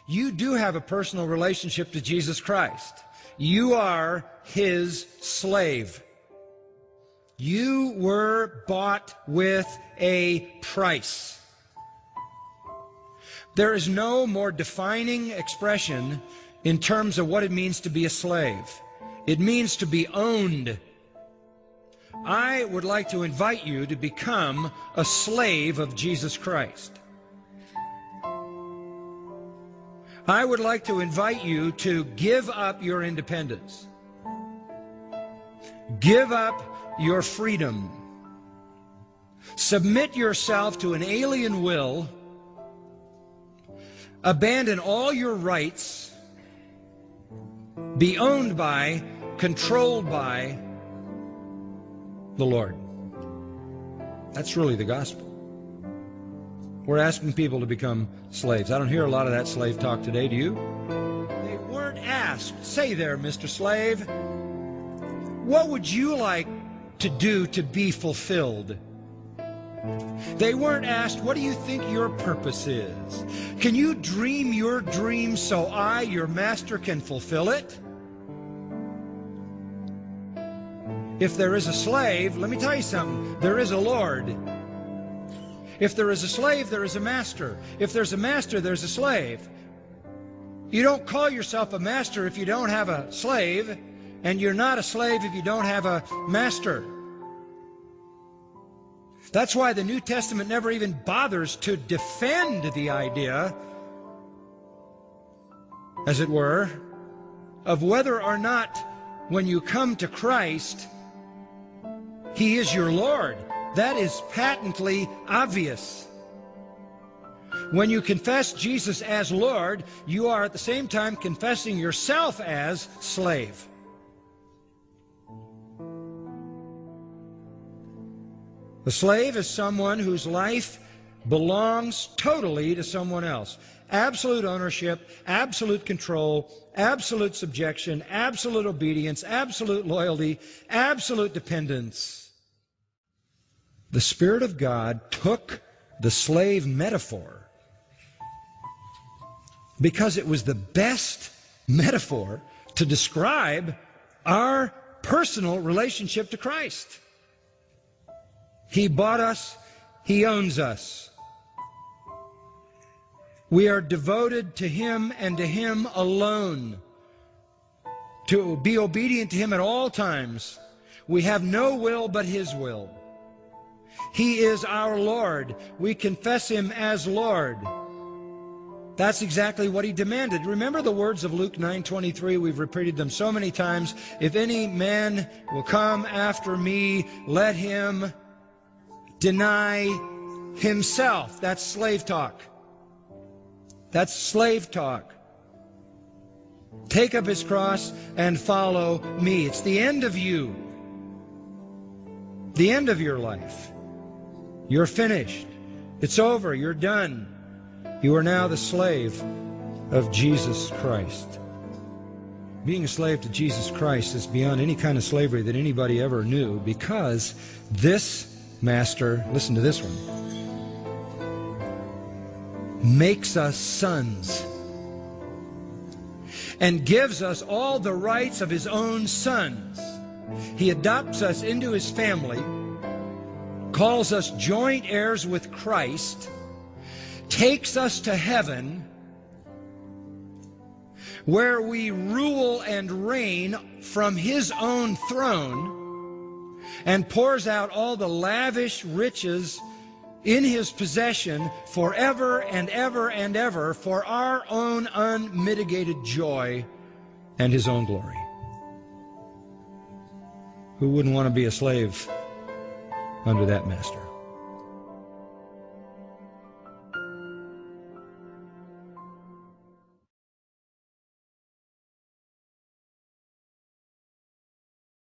You do have a personal relationship to Jesus Christ. You are His slave. You were bought with a price. There is no more defining expression in terms of what it means to be a slave. It means to be owned. I would like to invite you to become a slave of Jesus Christ. I would like to invite you to give up your independence. Give up your freedom. Submit yourself to an alien will. Abandon all your rights. Be owned by, controlled by the Lord. That's really the gospel. We're asking people to become slaves. I don't hear a lot of that slave talk today, do you? They weren't asked, say there, Mr. Slave, what would you like to do to be fulfilled? They weren't asked, what do you think your purpose is? Can you dream your dream so I, your master, can fulfill it? If there is a slave, let me tell you something, there is a Lord. If there is a slave, there is a master. If there's a master, there's a slave. You don't call yourself a master if you don't have a slave, and you're not a slave if you don't have a master. That's why the New Testament never even bothers to defend the idea, as it were, of whether or not when you come to Christ, He is your Lord. That is patently obvious. When you confess Jesus as Lord, you are at the same time confessing yourself as slave. A slave is someone whose life belongs totally to someone else. Absolute ownership, absolute control, absolute subjection, absolute obedience, absolute loyalty, absolute dependence. The Spirit of God took the slave metaphor because it was the best metaphor to describe our personal relationship to Christ. He bought us, He owns us. We are devoted to Him and to Him alone. To be obedient to Him at all times. We have no will but His will. He is our Lord. We confess Him as Lord. That's exactly what He demanded. Remember the words of Luke 9:23. We've repeated them so many times. If any man will come after me, let him deny himself. That's slave talk. That's slave talk. Take up his cross and follow me. It's the end of you. The end of your life. You're finished. It's over. You're done. You are now the slave of Jesus Christ. Being a slave to Jesus Christ is beyond any kind of slavery that anybody ever knew, because this master, listen to this one, makes us sons and gives us all the rights of His own sons. He adopts us into His family, calls us joint heirs with Christ, takes us to heaven, where we rule and reign from His own throne, and pours out all the lavish riches in His possession forever and ever and ever for our own unmitigated joy and His own glory. Who wouldn't want to be a slave under that master?